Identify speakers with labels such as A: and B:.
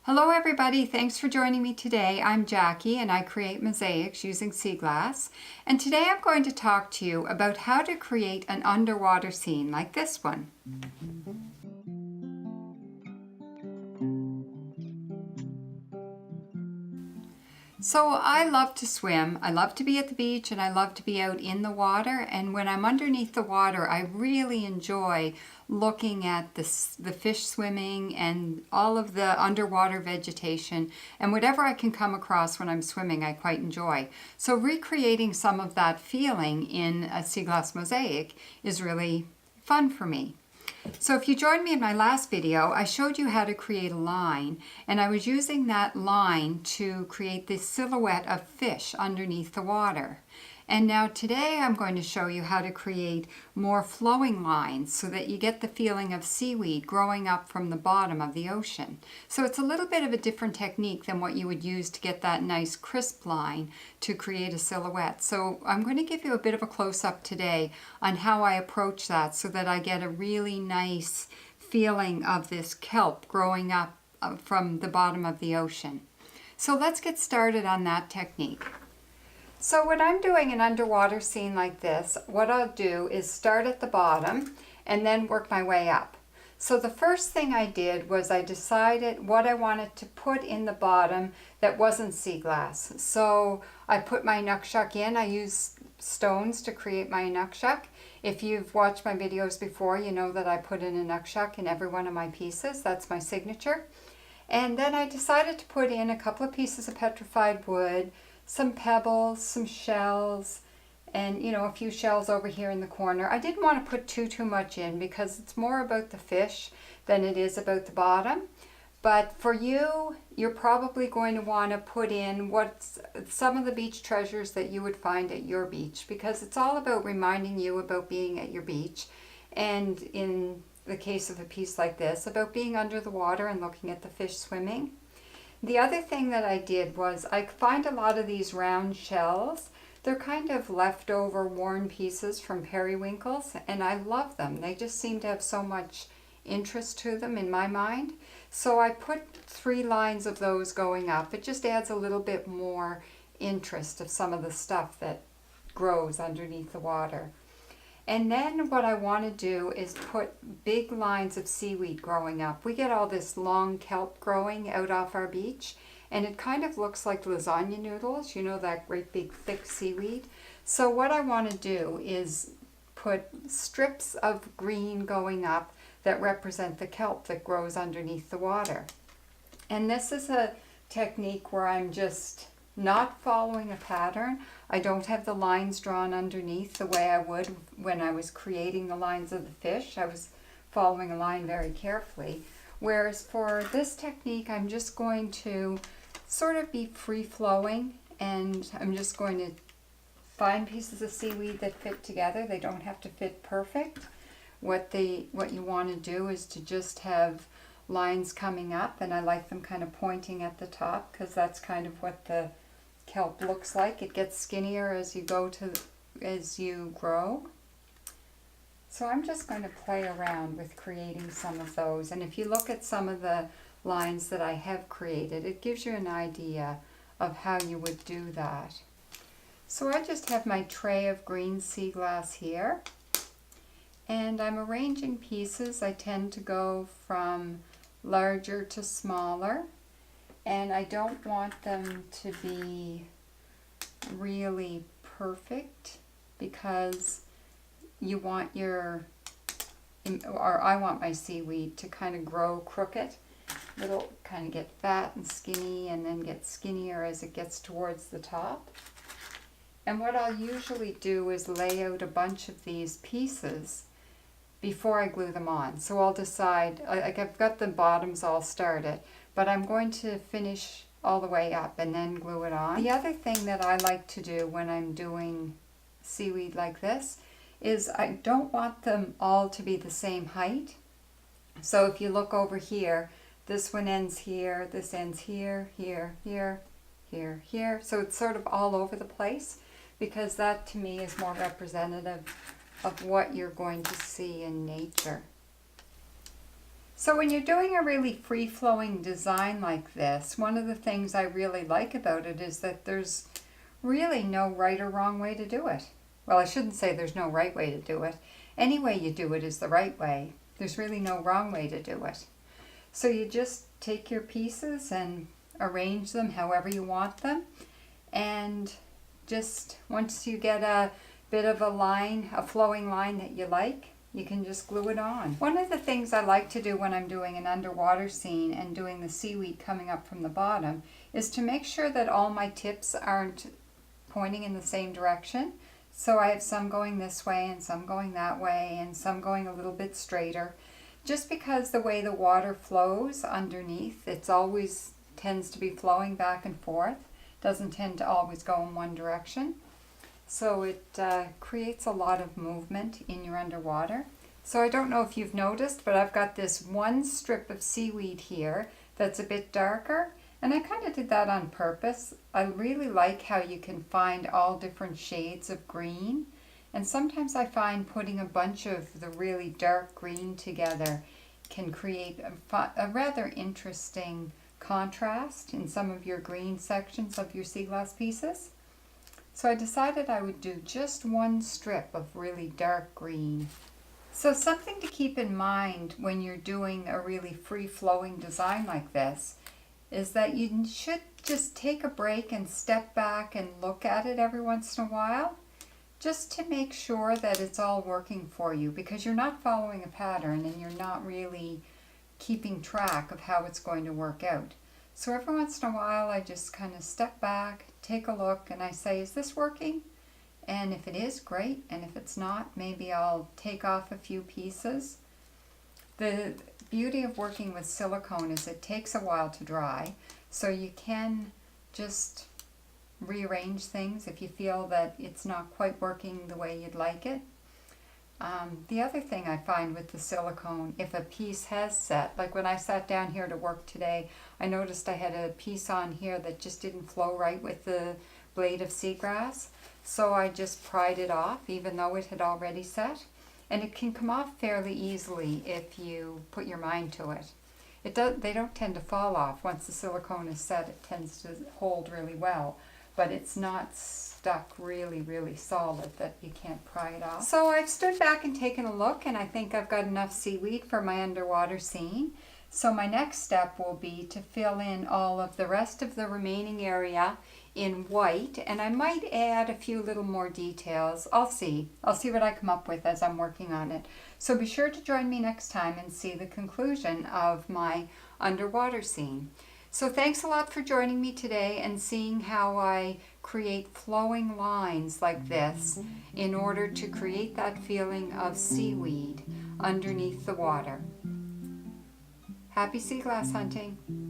A: Hello everybody, thanks for joining me today. I'm Jackie and I create mosaics using sea glass. And today I'm going to talk to you about how to create an underwater scene like this one. So I love to swim, I love to be at the beach, and I love to be out in the water. And when I'm underneath the water, I really enjoy looking at the fish swimming and all of the underwater vegetation. And whatever I can come across when I'm swimming, I quite enjoy. So recreating some of that feeling in a sea glass mosaic is really fun for me. So if you joined me in my last video, I showed you how to create a line, and I was using that line to create this silhouette of fish underneath the water. And now today I'm going to show you how to create more flowing lines so that you get the feeling of seaweed growing up from the bottom of the ocean. So it's a little bit of a different technique than what you would use to get that nice crisp line to create a silhouette. So I'm going to give you a bit of a close-up today on how I approach that so that I get a really nice feeling of this kelp growing up from the bottom of the ocean. So let's get started on that technique. So when I'm doing an underwater scene like this, what I'll do is start at the bottom and then work my way up. So the first thing I did was I decided what I wanted to put in the bottom that wasn't sea glass. So I put my nukshuk in. I use stones to create my nukshuk. If you've watched my videos before, you know that I put in a nukshuk in every one of my pieces. That's my signature. And then I decided to put in a couple of pieces of petrified wood, some pebbles, some shells, and a few shells over here in the corner. I didn't want to put too much in because it's more about the fish than it is about the bottom. But for you, you're probably going to want to put in some of the beach treasures that you would find at your beach, because it's all about reminding you about being at your beach, and in the case of a piece like this, about being under the water and looking at the fish swimming. The other thing that I did was I find a lot of these round shells. They're kind of leftover worn pieces from periwinkles, and I love them. They just seem to have so much interest to them in my mind. So I put 3 lines of those going up. It just adds a little bit more interest of some of the stuff that grows underneath the water. And then what I want to do is put big lines of seaweed growing up. We get all this long kelp growing out off our beach, and it kind of looks like lasagna noodles, that great big thick seaweed. So what I want to do is put strips of green going up that represent the kelp that grows underneath the water. And this is a technique where I'm just not following a pattern. I don't have the lines drawn underneath the way I would when I was creating the lines of the fish. I was following a line very carefully. Whereas for this technique, I'm just going to sort of be free-flowing, and I'm just going to find pieces of seaweed that fit together. They don't have to fit perfect. What you want to do is to just have lines coming up, and I like them kind of pointing at the top because that's kind of what the kelp looks like. It gets skinnier as you grow. So I'm just going to play around with creating some of those. And if you look at some of the lines that I have created, it gives you an idea of how you would do that. So I just have my tray of green sea glass here, and I'm arranging pieces. I tend to go from larger to smaller, and I don't want them to be really perfect because you want I want my seaweed to kind of grow crooked. It'll kind of get fat and skinny and then get skinnier as it gets towards the top. And what I'll usually do is lay out a bunch of these pieces before I glue them on. So I'll decide, I've got the bottoms all started, but I'm going to finish all the way up and then glue it on. The other thing that I like to do when I'm doing seaweed like this is I don't want them all to be the same height. So if you look over here, this one ends here, this ends here, here, here, here, here. So it's sort of all over the place, because that to me is more representative of what you're going to see in nature. So when you're doing a really free-flowing design like this, one of the things I really like about it is that there's really no right or wrong way to do it. Well, I shouldn't say there's no right way to do it. Any way you do it is the right way. There's really no wrong way to do it. So you just take your pieces and arrange them however you want them. And just once you get a bit of a line, a flowing line that you like, you can just glue it on. One of the things I like to do when I'm doing an underwater scene and doing the seaweed coming up from the bottom is to make sure that all my tips aren't pointing in the same direction. So I have some going this way and some going that way and some going a little bit straighter. Just because the way the water flows underneath, it's always tends to be flowing back and forth. Doesn't tend to always go in one direction. So it creates a lot of movement in your underwater. So I don't know if you've noticed, but I've got this one strip of seaweed here that's a bit darker. And I kind of did that on purpose. I really like how you can find all different shades of green. And sometimes I find putting a bunch of the really dark green together can create a rather interesting contrast in some of your green sections of your sea glass pieces. So I decided I would do just one strip of really dark green. So something to keep in mind when you're doing a really free-flowing design like this is that you should just take a break and step back and look at it every once in a while, just to make sure that it's all working for you, because you're not following a pattern and you're not really keeping track of how it's going to work out. So every once in a while I just kind of step back, take a look, and I say, is this working? And if it is, great. And if it's not, maybe I'll take off a few pieces. The beauty of working with silicone is it takes a while to dry, so you can just rearrange things if you feel that it's not quite working the way you'd like it. The other thing I find with the silicone, if a piece has set, like when I sat down here to work today, I noticed I had a piece on here that just didn't flow right with the blade of seagrass. So I just pried it off, even though it had already set. And it can come off fairly easily if you put your mind to it. They don't tend to fall off. Once the silicone is set, it tends to hold really well. But it's not stuck really, really solid that you can't pry it off. So I've stood back and taken a look, and I think I've got enough seaweed for my underwater scene. So my next step will be to fill in all of the rest of the remaining area in white, and I might add a few little more details. I'll see what I come up with as I'm working on it. So be sure to join me next time and see the conclusion of my underwater scene. So thanks a lot for joining me today and seeing how I create flowing lines like this in order to create that feeling of seaweed underneath the water. Happy sea glass hunting!